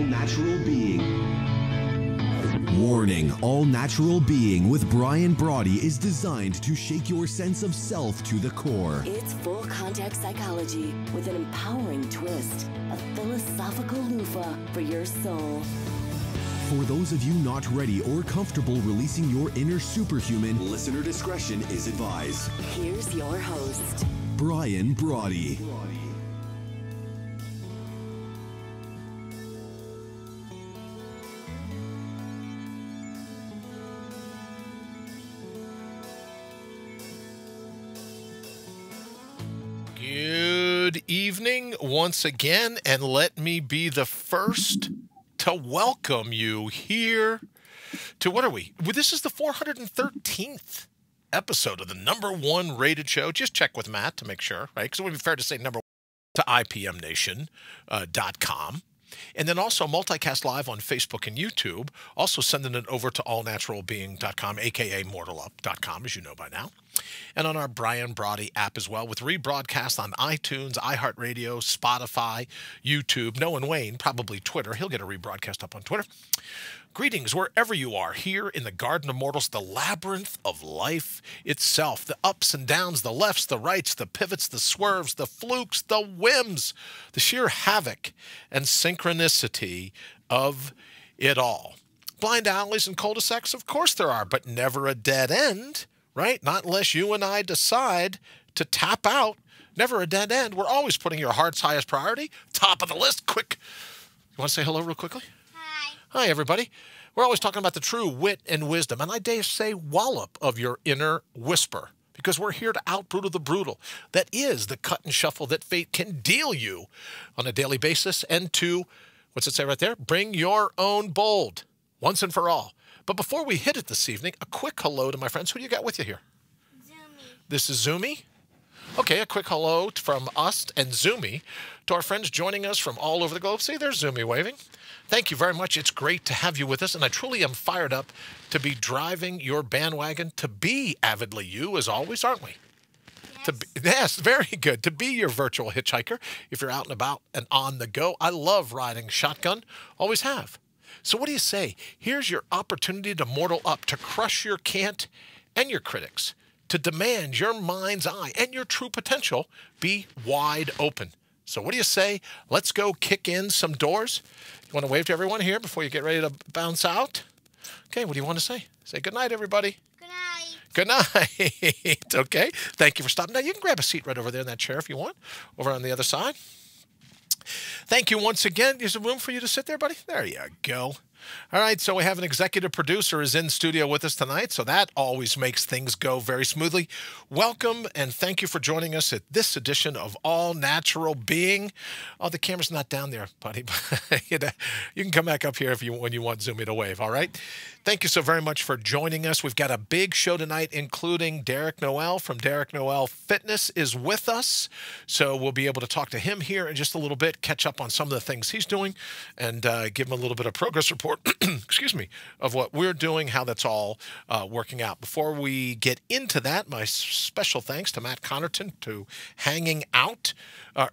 all-natural being. Warning, all-natural being with Brawdy is designed to shake your sense of self to the core. It's full contact psychology with an empowering twist, a philosophical loofah for your soul. For those of you not ready or comfortable releasing your inner superhuman, listener discretion is advised. Here's your host, Brawdy. Good evening once again, and let me be the first to welcome you here to, what are we? Well, this is the 413th episode of the #1 rated show. Just check with Matt to make sure, right? Because it would be fair to say #1 to IPMNation.com. And then also multicast live on Facebook and YouTube. Also sending it over to allnaturalbeing.com, a.k.a. mortalup.com, as you know by now. And on our Brawdy app as well, with rebroadcast on iTunes, iHeartRadio, Spotify, YouTube. Noel Wayne, probably Twitter. He'll get a rebroadcast up on Twitter. Greetings wherever you are, here in the Garden of Mortals, the labyrinth of life itself. The ups and downs, the lefts, the rights, the pivots, the swerves, the flukes, the whims, the sheer havoc and synchronicity of it all. Blind alleys and cul-de-sacs, of course there are, but never a dead end, right? Not unless you and I decide to tap out. Never a dead end. We're always putting your heart's highest priority, top of the list, quick. You want to say hello real quickly? Hi, everybody. We're always talking about the true wit and wisdom, and I dare say wallop of your inner whisper, because we're here to out-brutal the brutal. That is the cut and shuffle that fate can deal you on a daily basis, and to, what's it say right there? Bring your own bold, once and for all. But before we hit it this evening, a quick hello to my friends. Who do you got with you here? Zoomy. This is Zoomy? Okay, a quick hello from us and Zoomy to our friends joining us from all over the globe. See, there's Zoomy waving. Thank you very much. It's great to have you with us, and I truly am fired up to be driving your bandwagon, to be avidly you, as always, aren't we? Yes. Yes, very good. To be your virtual hitchhiker if you're out and about and on the go. I love riding shotgun, always have. So what do you say? Here's your opportunity to mortal up, to crush your cant and your critics, to demand your mind's eye and your true potential be wide open. So what do you say? Let's go kick in some doors. You want to wave to everyone here before you get ready to bounce out? Okay, what do you want to say? Say good night, everybody. Good night. Good night. Okay, thank you for stopping. Now, you can grab a seat right over there in that chair if you want, over on the other side. Thank you once again. There's a room for you to sit there, buddy. There you go. All right, so we have an executive producer is in studio with us tonight, so that always makes things go very smoothly. Welcome, and thank you for joining us at this edition of All Natural Being. Oh, the camera's not down there, buddy. You can come back up here when you want Zoomy to wave, all right? Thank you so very much for joining us. We've got a big show tonight, including Derek Noel from Derek Noel Fitness is with us. So we'll be able to talk to him here in just a little bit, catch up on some of the things he's doing, and give him a little bit of progress report, excuse me, of what we're doing, how that's all working out. Before we get into that, my special thanks to Matt Connerton to hanging out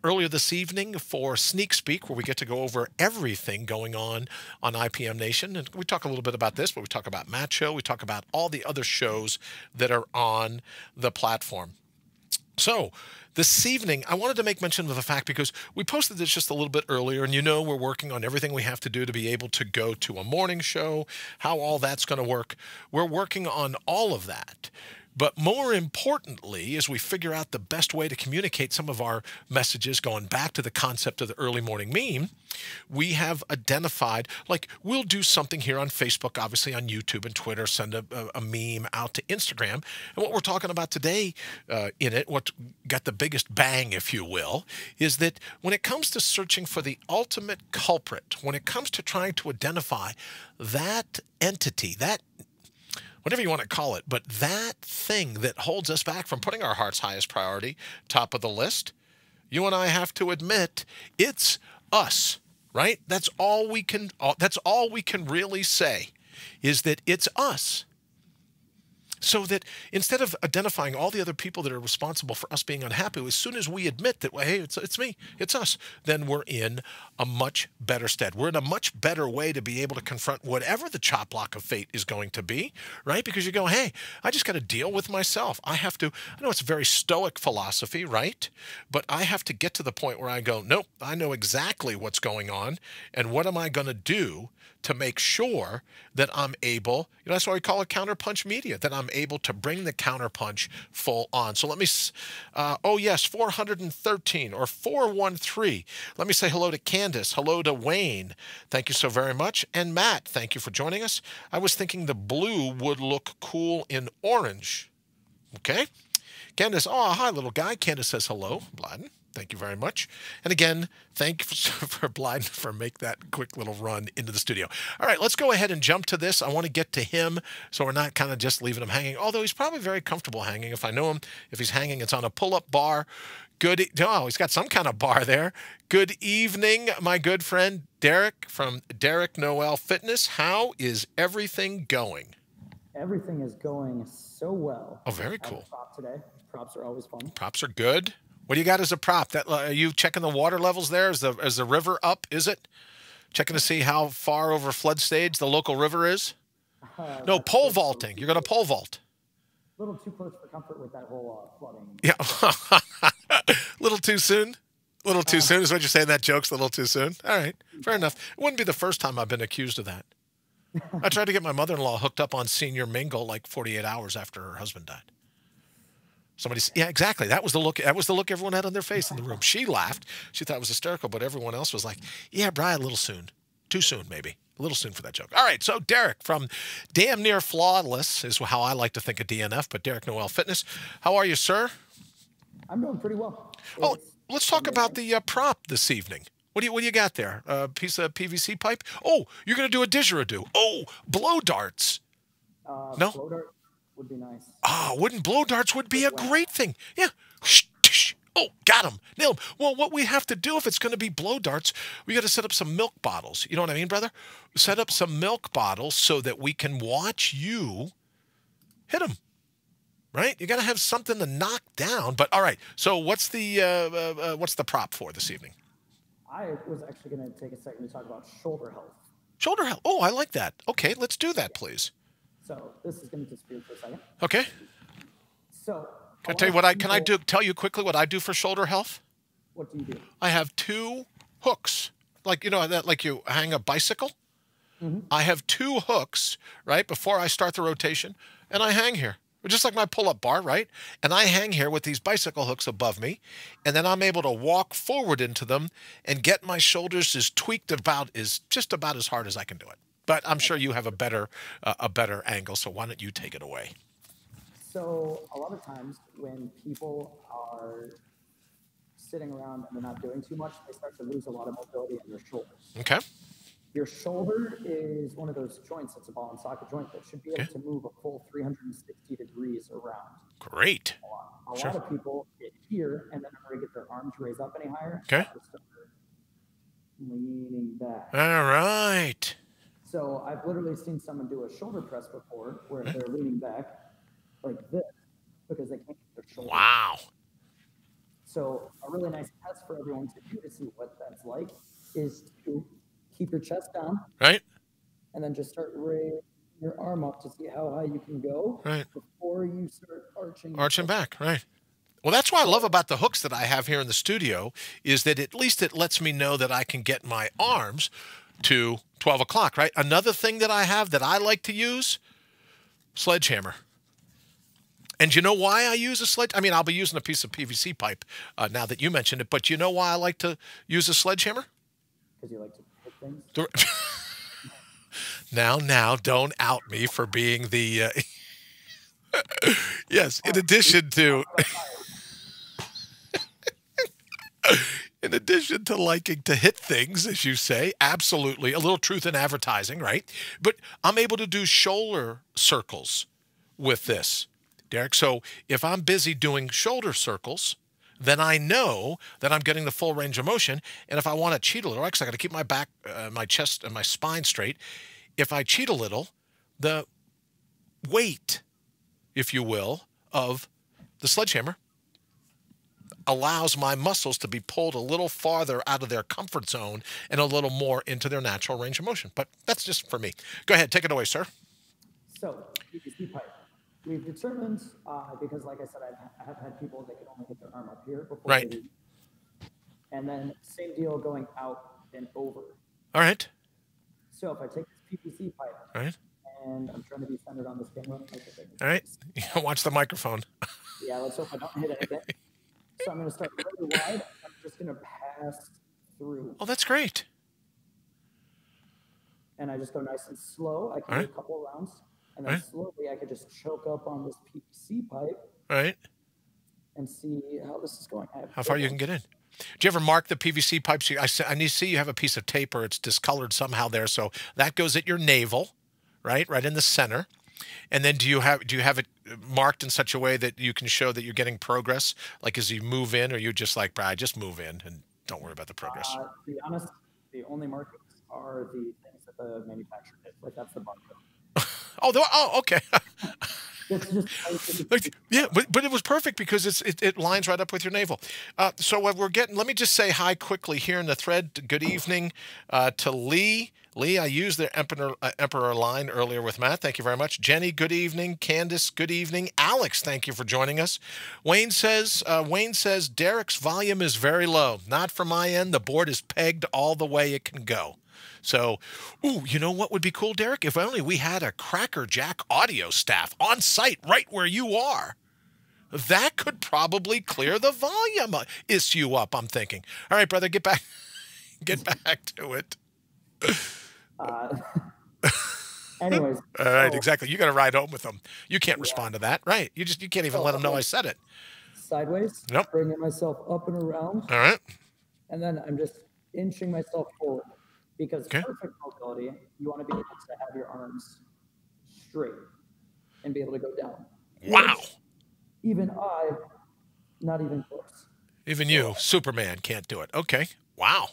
earlier this evening for Sneak Speak, where we get to go over everything going on IPM Nation. And we talk a little bit about this, but we talk about Matt's show. We talk about all the other shows that are on the platform. So this evening, I wanted to make mention of the fact, because we posted this just a little bit earlier, and you know we're working on everything we have to do to be able to go to a morning show, how all that's going to work. We're working on all of that. But more importantly, as we figure out the best way to communicate some of our messages, going back to the concept of the early morning meme, we have identified, like, we'll do something here on Facebook, obviously on YouTube and Twitter, send a meme out to Instagram. And what we're talking about today in it, what got the biggest bang, if you will, is that when it comes to searching for the ultimate culprit, when it comes to trying to identify that entity, that whatever you want to call it, but that thing that holds us back from putting our heart's highest priority top of the list, you and I have to admit it's us, right? That's all we can really say, is that it's us. So that instead of identifying all the other people that are responsible for us being unhappy, as soon as we admit that, well, hey, it's me, it's us, then we're in a much better stead. We're in a much better way to be able to confront whatever the chop block of fate is going to be, right? Because you go, hey, I just got to deal with myself. I know it's a very stoic philosophy, right? But I have to get to the point where I go, nope, I know exactly what's going on, and what am I going to do to make sure that I'm able, that's why we call it Counterpunch Media, that I'm able to bring the counterpunch full on. So let me, oh yes, 413 or 413. Let me say hello to Candace, hello to Wayne. Thank you so very much. And Matt, thank you for joining us. I was thinking the blue would look cool in orange. Okay. Candace, oh, hi, little guy. Candace says hello, Blyden. Thank you very much. And again, thank you for Blyden for make that quick little run into the studio. All right, let's go ahead and jump to this. I want to get to him so we're not kind of just leaving him hanging, although he's probably very comfortable hanging. If I know him, if he's hanging, it's on a pull-up bar. Oh, he's got some kind of bar there. Good evening, my good friend Derek from Derek Noel Fitness. How is everything going? Everything is going so well. Oh, very cool. Prop today. Props are always fun. Props are good. What do you got as a prop? Are you checking the water levels there? Is the river up? Is it? Checking to see how far over flood stage the local river is? No, pole vaulting. You're going to pole vault. A little too close for comfort with that whole flooding. Yeah. A little too soon? A little too soon is what you're saying. That joke's a little too soon? All right. Fair enough. It wouldn't be the first time I've been accused of that. I tried to get my mother-in-law hooked up on Senior Mingle like 48 hours after her husband died. Yeah, exactly. That was the look everyone had on their face in the room. She laughed. She thought it was hysterical, but everyone else was like, yeah, Brian, a little soon. Too soon, maybe. A little soon for that joke. All right, so Derek from Damn Near Flawless is how I like to think of DNF, but Derek Noel Fitness. How are you, sir? I'm doing pretty well. Oh, let's talk about the prop this evening. What do you got there? A piece of PVC pipe? Oh, you're going to do a didgeridoo. Oh, blow darts. No? Blow dart would be nice. Ah, blow darts would be a great thing. Yeah. Oh, got him. Nailed him. Well, what we have to do if it's going to be blow darts, we got to set up some milk bottles. You know what I mean, brother? Set up some milk bottles so that we can watch you hit them. Right? You got to have something to knock down. But all right. So what's the prop for this evening? I was actually going to take a second to talk about shoulder health. Shoulder health. Oh, I like that. Okay, let's do that, please. So this is going to disappear for a second. Okay. So can I tell you what can I do? Tell you quickly what I do for shoulder health? What do you do? I have 2 hooks, like like you hang a bicycle. Mm-hmm. I have 2 hooks right before I start the rotation, and I hang here, just like my pull-up bar, right? And I hang here with these bicycle hooks above me, and then I'm able to walk forward into them and get my shoulders just about as hard as I can do it. But I'm sure you have a better angle, so why don't you take it away? So a lot of times when people are sitting around and they're not doing too much, they start to lose a lot of mobility in their shoulders. Okay. Your shoulder is one of those joints, it's a ball and socket joint that should be able to move a full 360 degrees around. Great. A lot of people get here and then never get their arms raised up any higher. Okay. Leaning back. All right. So I've literally seen someone do a shoulder press before where they're leaning back like this because they can't get their shoulder. Wow. So a really nice test for everyone to do to see what that's like is to keep your chest down. Right. And then just start raising your arm up to see how high you can go. Right. Before you start arching. Arching back. Right. Well, that's what I love about the hooks that I have here in the studio is that at least it lets me know that I can get my arms to 12 o'clock, right? Another thing that I have that I like to use, sledgehammer. And you know why I use a sledge? I mean, I'll be using a piece of PVC pipe now that you mentioned it, but you know why I like to use a sledgehammer? Because you like to hit things? Now, don't out me for being the... yes, in addition to... In addition to liking to hit things, as you say, absolutely, a little truth in advertising, right? But I'm able to do shoulder circles with this, Derek. So if I'm busy doing shoulder circles, then I know that I'm getting the full range of motion. And if I want to cheat a little, actually, I got to keep my back, my chest, and my spine straight. If I cheat a little, the weight if you will, of the sledgehammer allows my muscles to be pulled a little farther out of their comfort zone and a little more into their natural range of motion. But that's just for me. Go ahead, take it away, sir. So, PVC pipe. We've determined, because like I said, I have had people that can only get their arm up here before Right. they leave. And then same deal going out and over. All right. So if I take this PVC pipe, All right. and I'm trying to be centered on this camera. All right. Watch the microphone. Yeah, let's hope I don't hit anything. So I'm going to start really wide. I'm just going to pass through. Oh, that's great. And I just go nice and slow. I can do a couple of rounds. And then slowly I could just choke up on this PVC pipe. All right. And see how this is going. How far you can get in. Do you ever mark the PVC pipes? I need to see you have a piece of tape or it's discolored somehow there. So that goes at your navel, right in the center. And then do you have it marked in such a way that you can show that you're getting progress? Like as you move in, or you just like, I just move in and don't worry about the progress? To be honest, the only markings are the things that the manufacturer did. Like that's the barcode. Oh, okay. It's just yeah, but it was perfect because it lines right up with your navel. So what we're getting, let me just say hi quickly here in the thread. Good evening to Lee. Lee, I used the Emperor line earlier with Matt. Thank you very much. Jenny, good evening. Candace, good evening. Alex, thank you for joining us. Wayne says Derek's volume is very low. Not from my end. The board is pegged all the way it can go. So, ooh, you know what would be cool, Derek? If only we had a Cracker Jack audio staff on site right where you are. That could probably clear the volume issue up, I'm thinking. All right, brother, get back to it. Anyways. All right, exactly. You got to ride home with them. You can't respond to that, right? You can't even let them know I said it. Sideways. Nope. Bringing myself up and around. All right. And then I'm just inching myself forward. Because perfect mobility, you want to be able to have your arms straight and be able to go down. Wow. Even I, not even close. Even you, Superman, can't do it. Okay. Wow.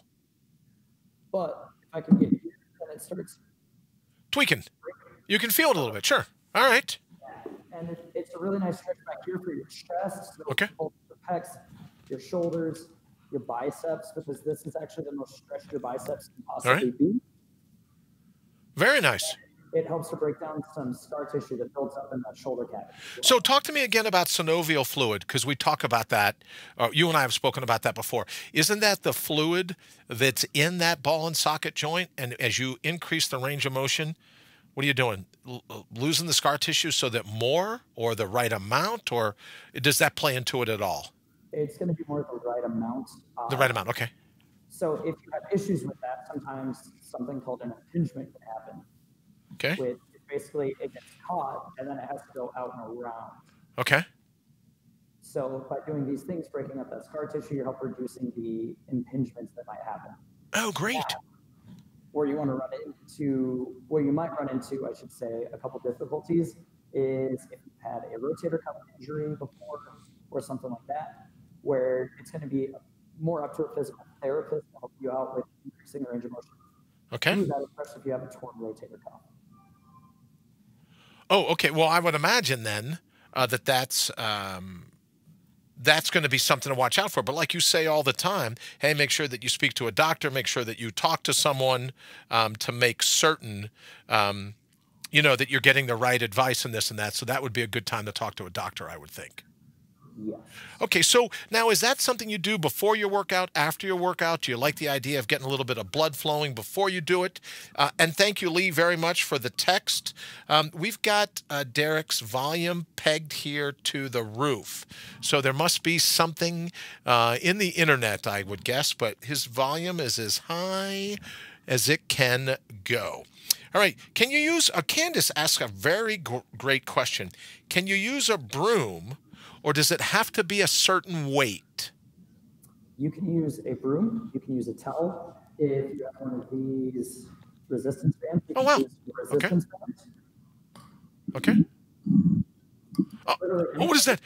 But if I can get here, then it starts tweaking. You can feel it a little bit. Sure. All right. And it's a really nice stretch back here for your chest. So your pecs, your shoulders, your biceps, because this is actually the most stretched your biceps can possibly be. Very nice. It helps to break down some scar tissue that builds up in that shoulder cavity. So talk to me again about synovial fluid, because we talk about that. You and I have spoken about that before. Isn't that the fluid that's in that ball and socket joint? And as you increase the range of motion, what are you doing? Losing the scar tissue so that more or the right amount, or does that play into it at all? It's going to be more the right amount. The right amount, okay. So if you have issues with that, sometimes something called an impingement can happen. Okay. Which basically it gets caught and then it has to go out and around. Okay. So by doing these things, breaking up that scar tissue, you help reducing the impingements that might happen. Oh, great. Where you might run into, I should say, a couple difficulties is if you've had a rotator cuff injury before or something like that, where it's going to be more up to a physical therapist to help you out with increasing the range of motion. Okay. Do that, especially if you have a torn rotator cuff. Oh, okay. Well, I would imagine then that's going to be something to watch out for. But like you say all the time, hey, make sure that you speak to a doctor, make sure that you talk to someone to make certain, that you're getting the right advice and this and that. So that would be a good time to talk to a doctor, I would think. Yes. Okay, so now is that something you do before your workout, after your workout? Do you like the idea of getting a little bit of blood flowing before you do it? And thank you, Lee, very much for the text. We've got Derek's volume pegged here to the roof. So there must be something in the internet, I would guess, but his volume is as high as it can go. All right, can you use, Candace asked a very great question. Can you use a broom, or does it have to be a certain weight? You can use a broom. You can use a towel. If you have one of these resistance bands, you can use resistance bands. Okay. Oh, what is that?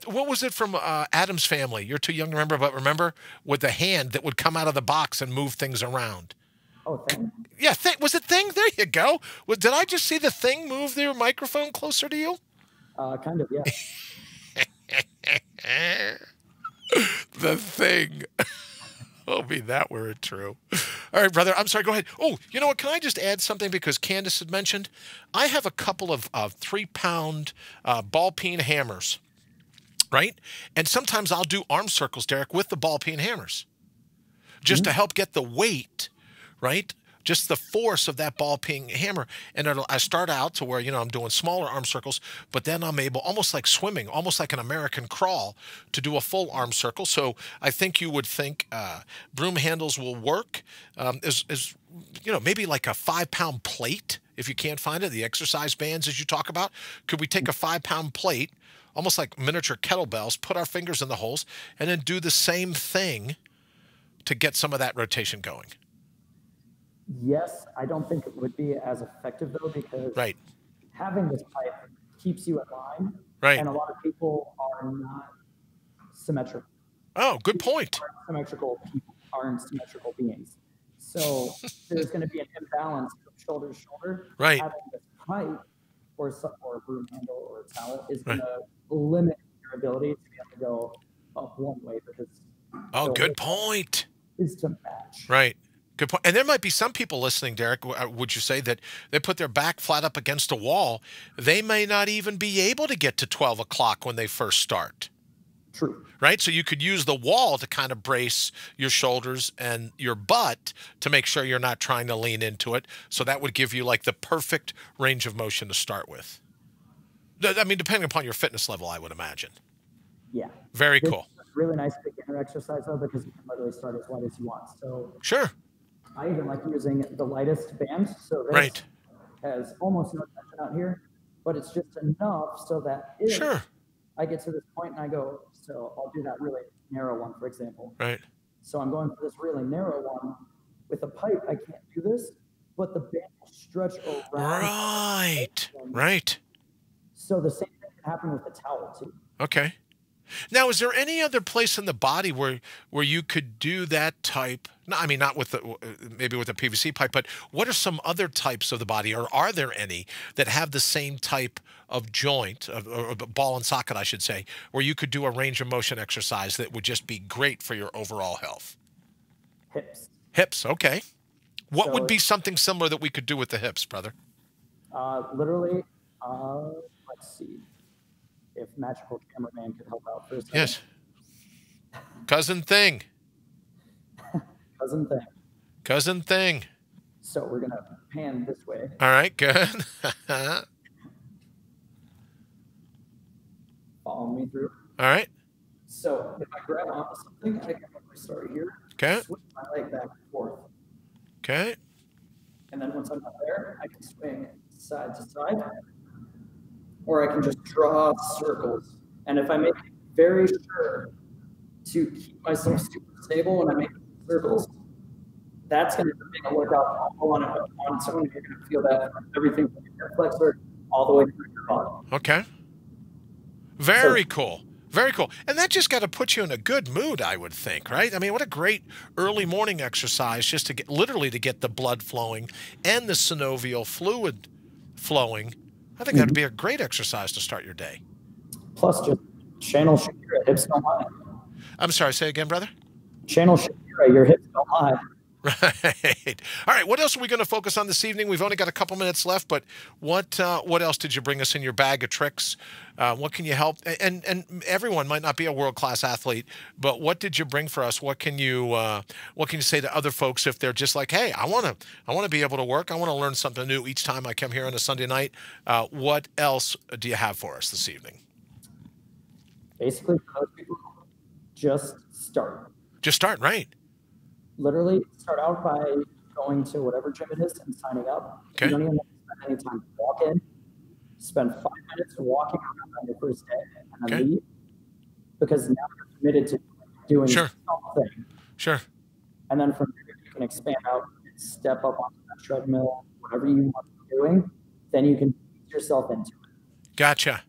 What was it from Adam's Family? You're too young to remember, but remember with the hand that would come out of the box and move things around. Oh, Thing? Yeah, was it Thing? There you go. Did I just see the Thing move their microphone closer to you? Kind of, yeah. The thing. Oh, be that were it true. All right, brother. I'm sorry. Go ahead. Oh, you know what? Can I just add something because Candace had mentioned? I have a couple of 3-pound ball peen hammers, right? And sometimes I'll do arm circles, Derek, with the ball peen hammers just to help get the weight, right? Just the force of that ball peen hammer. And I start out to where, I'm doing smaller arm circles, but then I'm able, almost like swimming, almost like an American crawl, to do a full arm circle. So I think you would think broom handles will work maybe like a 5-pound plate, if you can't find it, the exercise bands as you talk about. Could we take a 5-pound plate, almost like miniature kettlebells, put our fingers in the holes, and then do the same thing to get some of that rotation going? Yes, I don't think it would be as effective though, because having this pipe keeps you in line, and a lot of people are not symmetrical. Oh, good point. Symmetrical people aren't symmetrical beings, so there's going to be an imbalance of shoulder to shoulder. Right. Having this pipe or a broom handle or a towel is going to limit your ability to be able to go up one way because good point. Is to match. Right. Good point. And there might be some people listening, Derek, would you say that they put their back flat up against a wall? They may not even be able to get to 12 o'clock when they first start. True. Right? So you could use the wall to kind of brace your shoulders and your butt to make sure you're not trying to lean into it. So that would give you like the perfect range of motion to start with. I mean, depending upon your fitness level, I would imagine. Yeah. Very cool. Really nice beginner exercise though, because you can literally start as light as you want. So sure. I even like using the lightest band. So this has almost no tension out here, but it's just enough so that if I get to this point and I go, so I'll do that really narrow one, for example. Right. So I'm going for this really narrow one. With a pipe, I can't do this, but the band will stretch around. Right. So the same thing can happen with the towel too. Okay. Now, is there any other place in the body where you could do that type? No, I mean, not with maybe with a PVC pipe, but what are some other types of the body, or are there any that have the same type of joint, or ball and socket, I should say, where you could do a range of motion exercise that would just be great for your overall health? Hips. Hips, okay. What would be something similar that we could do with the hips, brother? Literally, let's see. If Magical Cameraman could help out for a second. Yes. Cousin Thing. Cousin Thing. So we're going to pan this way. All right, good. Follow me through. All right. So if I grab onto something, I can literally start here. Okay. Swing my leg back and forth. Okay. And then once I'm up there, I can swing side to side. Or I can just draw circles. And if I make it very sure to keep myself super stable when I make circles, that's going to make a workout all on its own. You're going to feel that from everything from your hip flexor all the way through your body. Okay. Very cool. Very cool. And that just got to put you in a good mood, I would think, right? I mean, what a great early morning exercise just to get the blood flowing and the synovial fluid flowing. I think that would be a great exercise to start your day. Plus, just channel Shakira, hips don't lie. I'm sorry, say again, brother? Channel Shakira, your hips don't lie. Right. All right, what else are we going to focus on this evening? We've only got a couple minutes left, but what else did you bring us in your bag of tricks? What can you help? And everyone might not be a world-class athlete, but what did you bring for us? What can you say to other folks if they're just like, hey, I want to be able to work. I want to learn something new each time I come here on a Sunday night. What else do you have for us this evening? Basically, for those people, just start. Just start, right? Literally start out by going to whatever gym it is and signing up. Okay. You don't even have to spend any time. Walk in, spend 5 minutes walking around on your first day, and then leave. Because now you're committed to doing something. Sure. And then from there, you can expand out and step up onto that treadmill, whatever you want to be doing. Then you can ease yourself into it. Gotcha.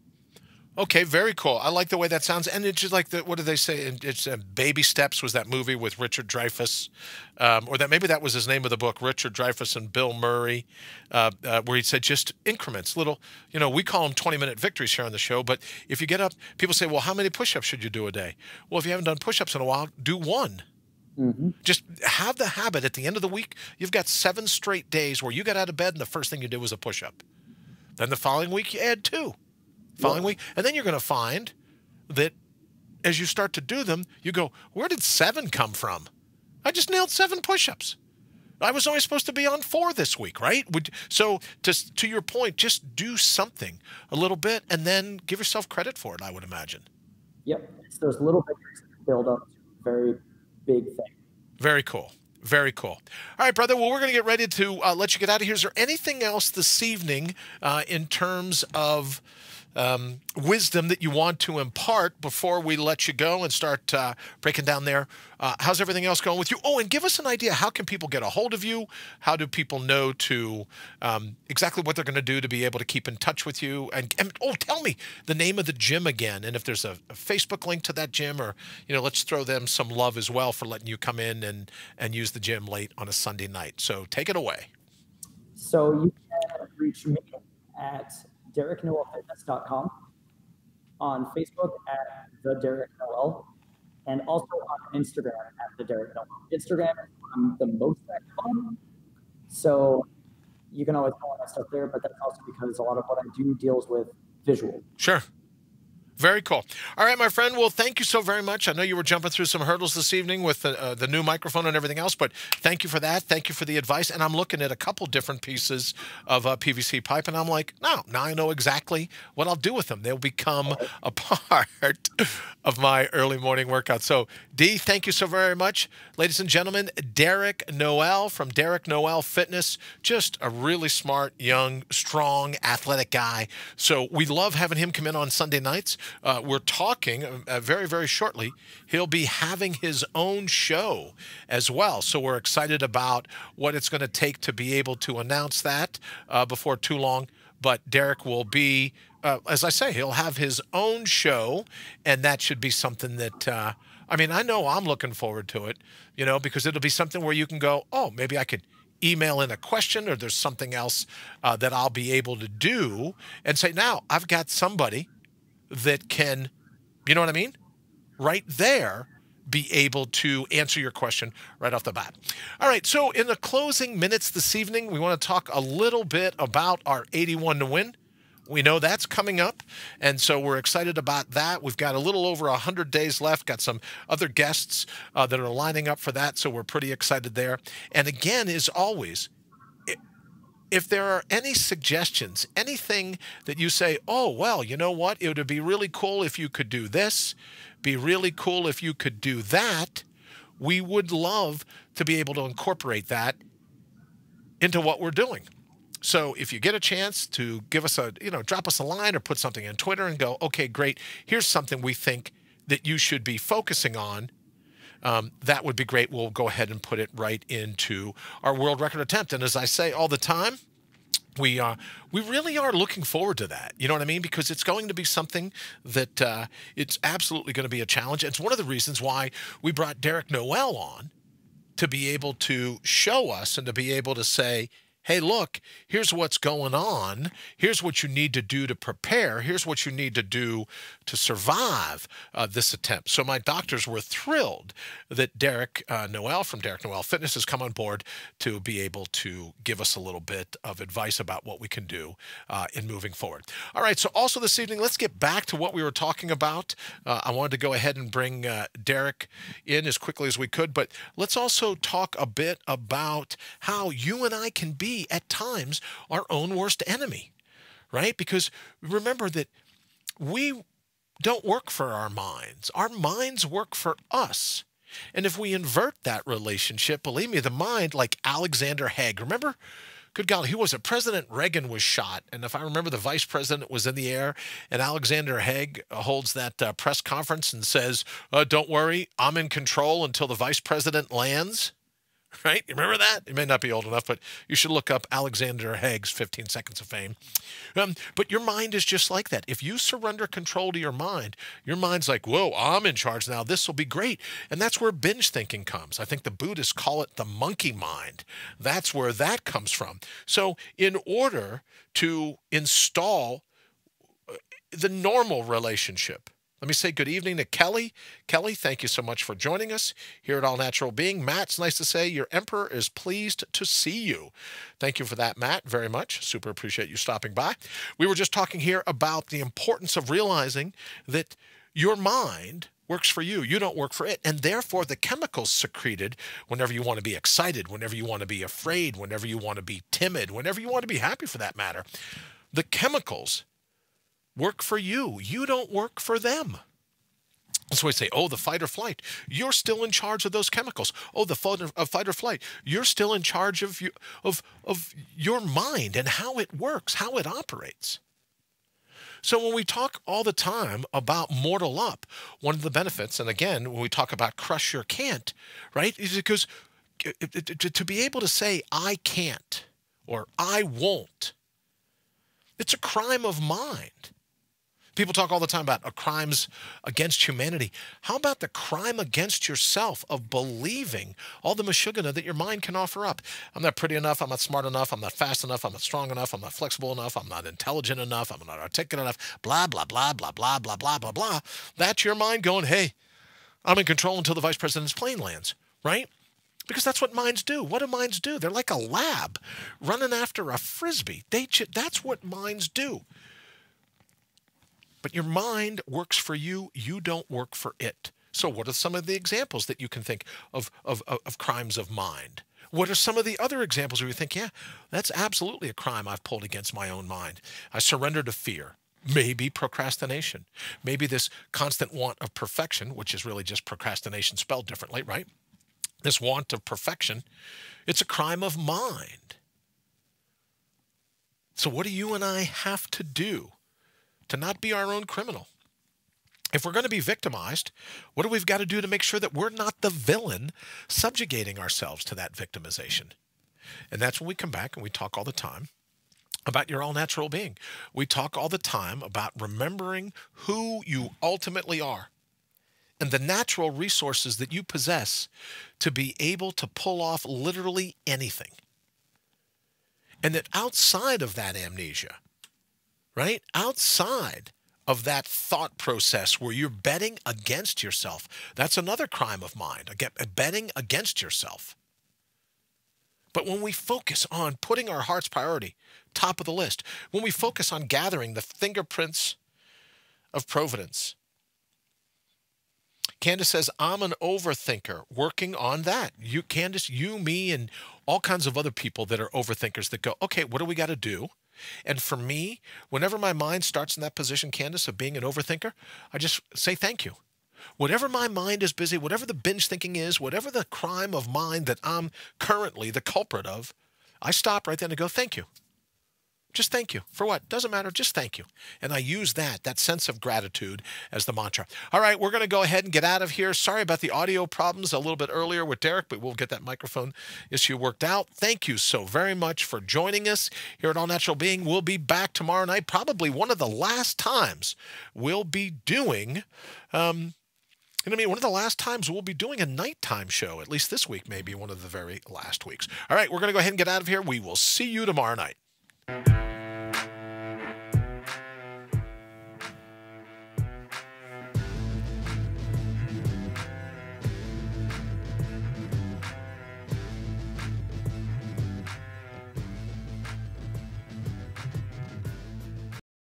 Okay, very cool. I like the way that sounds, and it's just like what do they say? It's Baby Steps was that movie with Richard Dreyfuss, or that maybe that was his name of the book, Richard Dreyfuss and Bill Murray, where he said just increments, little. We call them 20-minute victories here on the show. But if you get up, people say, well, how many push-ups should you do a day? Well, if you haven't done push-ups in a while, do one. Just have the habit at the end of the week. You've got 7 straight days where you got out of bed and the first thing you did was a push-up. Then the following week you add 2. Following week, and then you're going to find that as you start to do them, you go, where did 7 come from? I just nailed 7 push-ups. I was only supposed to be on 4 this week, right? So to your point, just do something a little bit and then give yourself credit for it, I would imagine. Yep. It's those little victories that build up to a very big thing. Very cool. Very cool. All right, brother. Well, we're going to get ready to let you get out of here. Is there anything else this evening in terms of wisdom that you want to impart before we let you go and start breaking down there? How's everything else going with you? Oh, and give us an idea. How can people get a hold of you? How do people know to exactly what they're going to do to be able to keep in touch with you? And tell me the name of the gym again. And if there's a Facebook link to that gym, or, let's throw them some love as well for letting you come in and use the gym late on a Sunday night. So take it away. So you can reach me at DerekNoelFitness.com, on Facebook at The Derek Noel, and also on Instagram at The Derek Noel. Instagram is what I'm the most active on, so you can always follow my stuff there, but that's also because a lot of what I do deals with visual. Sure. Very cool. All right, my friend. Well, thank you so very much. I know you were jumping through some hurdles this evening with the new microphone and everything else, but thank you for that. Thank you for the advice. And I'm looking at a couple different pieces of PVC pipe, and I'm like, now I know exactly what I'll do with them. They'll become a part of my early morning workout. So, D, thank you so very much. Ladies and gentlemen, Derek Noel from Derek Noel Fitness, just a really smart, young, strong, athletic guy. So we love having him come in on Sunday nights. We're talking very, very shortly. He'll be having his own show as well. So we're excited about what it's going to take to be able to announce that before too long. But Derek will be, as I say, he'll have his own show, and that should be something that, I know I'm looking forward to it, because it'll be something where you can go, oh, maybe I could email in a question, or there's something else that I'll be able to do and say, now I've got somebody that can, right there, be able to answer your question right off the bat. All right, so in the closing minutes this evening, we want to talk a little bit about our 81 to win. We know that's coming up, and so we're excited about that. We've got a little over 100 days left, got some other guests that are lining up for that, so we're pretty excited there. And again, as always, if there are any suggestions, anything that you say, oh, well, you know what? It would be really cool if you could do this, be really cool if you could do that. We would love to be able to incorporate that into what we're doing. So if you get a chance to give us drop us a line or put something on Twitter and go, okay, great, here's something we think that you should be focusing on. That would be great. We'll go ahead and put it right into our world record attempt. And as I say all the time, we really are looking forward to that. You know what I mean? Because it's going to be something that it's absolutely going to be a challenge. It's one of the reasons why we brought Derek Noel on, to be able to show us and to be able to say, hey, look, here's what's going on. Here's what you need to do to prepare. Here's what you need to do to survive this attempt. So my doctors were thrilled that Derek Noel from Derek Noel Fitness has come on board to be able to give us a little bit of advice about what we can do in moving forward. All right, so also this evening, let's get back to what we were talking about. I wanted to go ahead and bring Derek in as quickly as we could, but let's also talk a bit about how you and I can be at times our own worst enemy, right? Because remember that we don't work for our minds work for us. And if we invert that relationship, believe me, the mind, like Alexander Haig, remember, good golly, who was it? President Reagan was shot. And if I remember, the vice president was in the air, and Alexander Haig holds that press conference and says, don't worry, I'm in control until the vice president lands. right? You remember that? You may not be old enough, but you should look up Alexander Haig's 15 Seconds of Fame. But your mind is just like that. If you surrender control to your mind's like, whoa, I'm in charge now. This will be great. And that's where binge thinking comes. I think the Buddhists call it the monkey mind. That's where that comes from. So in order to install the normal relationship, let me say good evening to Kelly. Kelly, thank you so much for joining us here at All Natural Being. Matt, it's nice to say your emperor is pleased to see you. Thank you for that, Matt, very much. Super appreciate you stopping by. We were just talking here about the importance of realizing that your mind works for you. You don't work for it. And therefore, the chemicals secreted whenever you want to be excited, whenever you want to be afraid, whenever you want to be timid, whenever you want to be happy for that matter, the chemicals work for you. You don't work for them. So we say, oh, the fight or flight. You're still in charge of those chemicals. Oh, the fight or flight. You're still in charge of your mind and how it works, how it operates. So when we talk all the time about Mortal Up, one of the benefits, and again, when we talk about crush your can't, right, is because to be able to say, I can't, or I won't, it's a crime of mind. People talk all the time about crimes against humanity. How about the crime against yourself of believing all the mashugana that your mind can offer up? I'm not pretty enough. I'm not smart enough. I'm not fast enough. I'm not strong enough. I'm not flexible enough. I'm not intelligent enough. I'm not articulate enough. Blah, blah, blah, blah, blah, blah, blah, blah, blah. That's your mind going, hey, I'm in control until the vice president's plane lands, right? Because that's what minds do. What do minds do? They're like a lab running after a Frisbee. That's what minds do. But your mind works for you. You don't work for it. So what are some of the examples that you can think of crimes of mind? What are some of the other examples where you think, yeah, that's absolutely a crime I've pulled against my own mind? I surrender to fear. Maybe procrastination. Maybe this constant want of perfection, which is really just procrastination spelled differently, right? This want of perfection, it's a crime of mind. So what do you and I have to do to not be our own criminal? If we're going to be victimized, what do we've got to do to make sure that we're not the villain subjugating ourselves to that victimization? And that's when we come back and we talk all the time about your all-natural being. We talk all the time about remembering who you ultimately are and the natural resources that you possess to be able to pull off literally anything. And that outside of that amnesia, right? Outside of that thought process where you're betting against yourself, that's another crime of mind, betting against yourself. But when we focus on putting our heart's priority top of the list, when we focus on gathering the fingerprints of providence, Candace says, I'm an overthinker working on that. You, Candace, you, me, and all kinds of other people that are overthinkers that go, okay, what do we got to do? And for me, whenever my mind starts in that position, Candace, of being an overthinker, I just say thank you. Whatever my mind is busy, whatever the binge thinking is, whatever the crime of mind that I'm currently the culprit of, I stop right then and go, thank you. Just thank you. For what? Doesn't matter. Just thank you. And I use that sense of gratitude as the mantra. All right, we're going to go ahead and get out of here. Sorry about the audio problems a little bit earlier with Derek, but we'll get that microphone issue worked out. Thank you so very much for joining us here at All Natural Being. We'll be back tomorrow night, probably one of the last times we'll be doing one of the last times we'll be doing a nighttime show, at least this week, maybe one of the very last weeks. All right, we're going to go ahead and get out of here. We will see you tomorrow night.